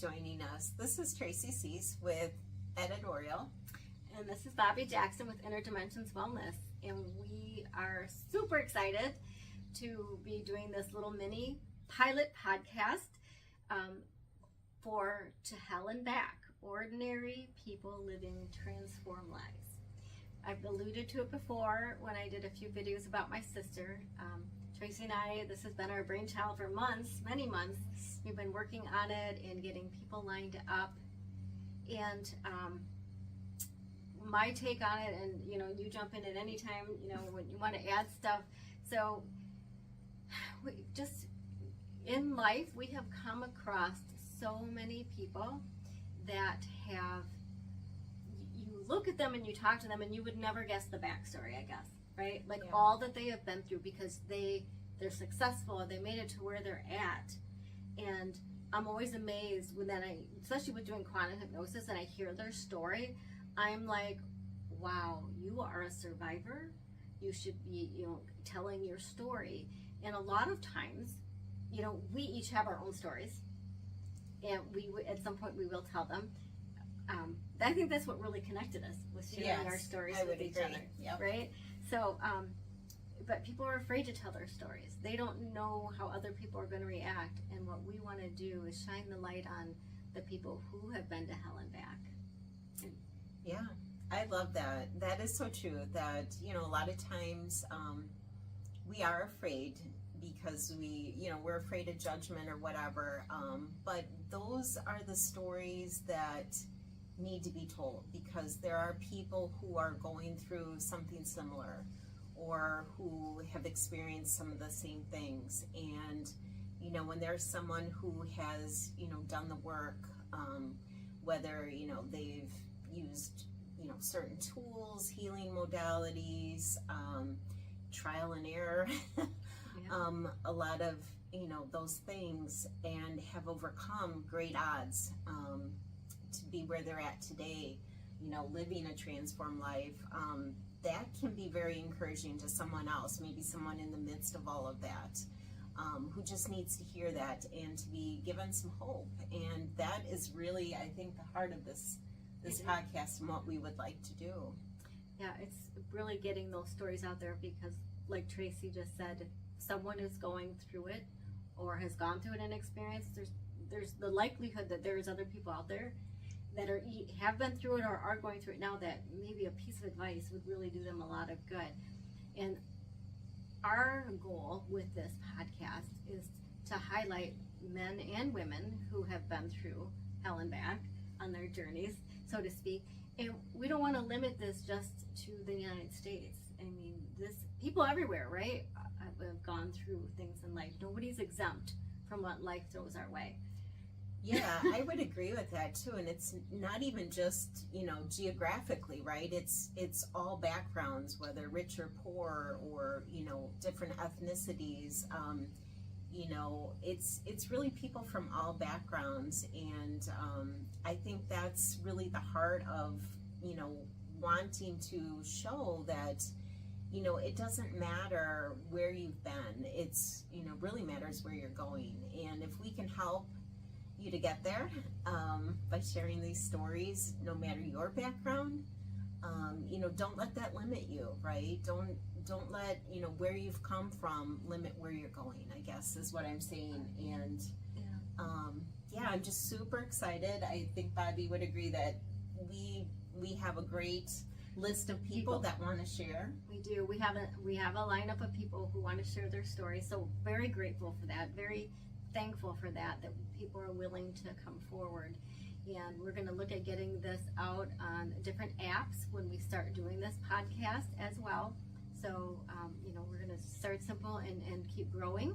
joining us. This is Traci Cease with Editorial. And this is Bobby Jackson with Inner Dimensions Wellness. And we are super excited to be doing this little mini pilot podcast for To Hell and Back, ordinary people living transformed lives. I've alluded to it before when I did a few videos about my sister. Traci and I, this has been our brainchild for months, many months. We've been working on it and getting people lined up. And my take on it, and you jump in at any time, when you want to add stuff. So we just, in life, we have come across so many people that have, you look at them and you talk to them and you would never guess the backstory, I guess, right? Like all that they have been through, because they're successful, they made it to where they're at. And I'm always amazed when especially with doing quantum hypnosis, and I hear their story, I'm like, wow, you are a survivor. You should be, telling your story. And a lot of times, we each have our own stories, and at some point we will tell them. I think that's what really connected us, was sharing our stories with each other, right? So, but people are afraid to tell their stories. They don't know how other people are going to react, and what we want to do is shine the light on the people who have been to hell and back. Yeah, I love that. That is so true, that, a lot of times we are afraid because we're afraid of judgment or whatever. But those are the stories that need to be told, because there are people who are going through something similar, or who have experienced some of the same things. And, when there's someone who has, done the work, whether, they've used, certain tools, healing modalities, trial and error, a lot of, those things, and have overcome great odds to be where they're at today, living a transformed life. That can be very encouraging to someone else, maybe someone in the midst of all of that, who just needs to hear that and to be given some hope. And that is really, I think, the heart of this podcast and what we would like to do. Yeah, it's really getting those stories out there, because like Traci just said, if someone is going through it or has gone through it and experienced, there's the likelihood that there's other people out there that have been through it or are going through it now, that maybe a piece of advice would really do them a lot of good. And our goal with this podcast is to highlight men and women who have been through hell and back on their journeys, so to speak. And we don't want to limit this just to the United States. I mean, people everywhere, right, have gone through things in life. Nobody's exempt from what life throws our way. Yeah, I would agree with that too. And it's not even just, geographically, right? It's all backgrounds, whether rich or poor, or, different ethnicities. It's really people from all backgrounds. And I think that's really the heart of, wanting to show that, it doesn't matter where you've been. It's, really matters where you're going. And if we can help you to get there by sharing these stories, no matter your background, don't let that limit you, right? Don't let where you've come from limit where you're going, I guess is what I'm saying. And I'm just super excited. I think Bobby would agree that we have a great list of people that want to share. We do. We have a lineup of people who want to share their stories. So very grateful for that. Very thankful for that people are willing to come forward. And we're going to look at getting this out on different apps when we start doing this podcast as well. So, we're going to start simple and keep growing.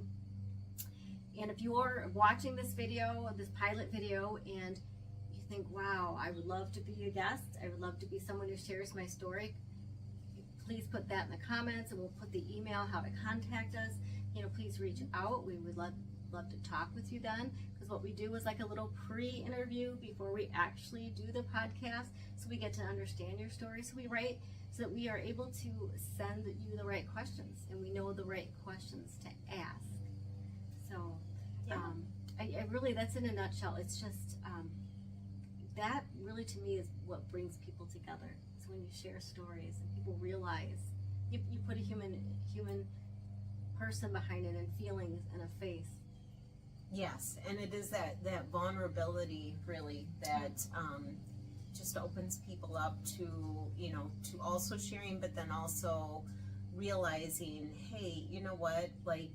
And if you're watching this video, this pilot video, and you think, wow, I would love to be a guest, I would love to be someone who shares my story, please put that in the comments, and we'll put the email, how to contact us. Please reach out. We would love to talk with you then, because what we do is like a little pre-interview before we actually do the podcast, so we get to understand your story. So we write so that we are able to send you the right questions, and we know the right questions to ask. So I really, that's in a nutshell. It's just, that really to me is what brings people together. It's when you share stories and people realize you put a human person behind it and feelings and a face. Yes, and it is that vulnerability really that just opens people up to, you know, to also sharing, but then also realizing, hey, you know what, like,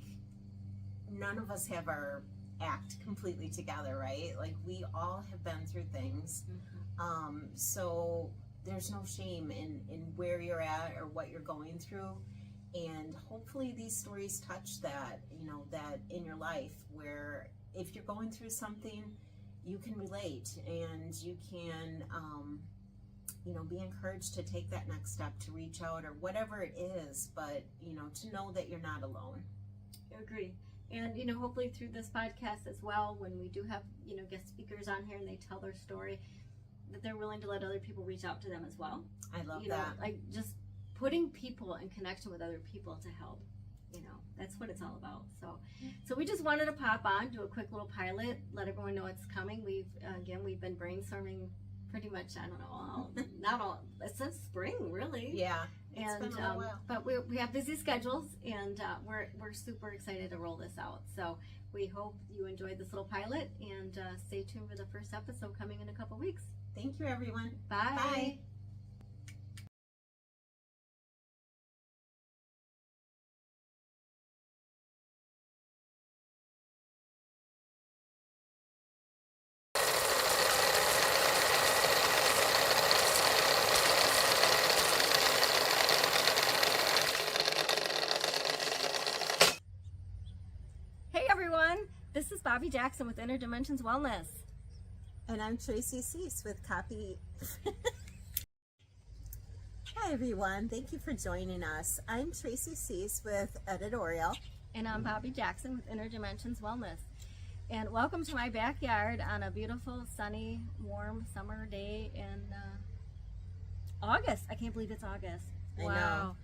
none of us have our act completely together, right? Like, we all have been through things. So there's no shame in where you're at or what you're going through. And hopefully these stories touch that, you know, that in your life where if you're going through something, you can relate and you can, you know, be encouraged to take that next step, to reach out or whatever it is, but, you know, to know that you're not alone. I agree. And, you know, hopefully through this podcast as well, when we do have, you know, guest speakers on here and they tell their story, that they're willing to let other people reach out to them as well. I love you that. know, like just putting people in connection with other people to help. You know, that's what it's all about. So we just wanted to pop on, do a quick little pilot, let everyone know it's coming. We've been brainstorming pretty much, I don't know, not all, it's since spring, really. Yeah. It's And been a while. but we have busy schedules, and we're super excited to roll this out. So we hope you enjoyed this little pilot, and stay tuned for the first episode coming in a couple weeks. Thank you, everyone. Bye. Bye. Hey everyone, this is Bobby Jackson with Inner Dimensions Wellness. And I'm Traci Cease with Copy. Hi, everyone. Thank you for joining us. I'm Traci Cease with Editorial. And I'm Bobby Jackson with Inner Dimensions Wellness. And welcome to my backyard on a beautiful, sunny, warm summer day in August. I can't believe it's August. I Wow. know.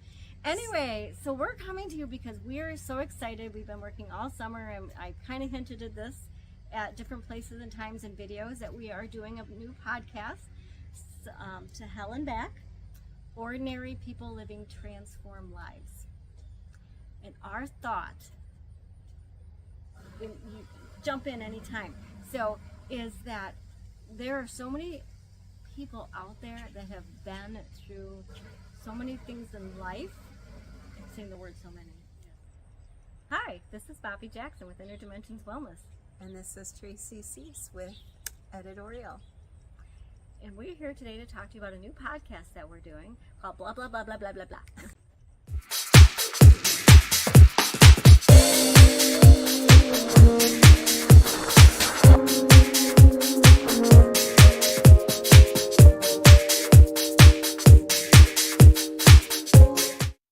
Anyway, so we're coming to you because we're so excited. We've been working all summer, and I kind of hinted at this at different places and times and videos that we are doing a new podcast, To Hell and Back, Ordinary People Living Transformed Lives. And our thought, and you jump in anytime, so is that there are so many people out there that have been through so many things in life. I'm saying the word so many. Hi, this is Bobby Jackson with Inner Dimensions Wellness. And this is Traci Cease with Editorial. And we're here today to talk to you about a new podcast that we're doing called Blah, Blah, Blah, Blah, Blah, Blah, Blah.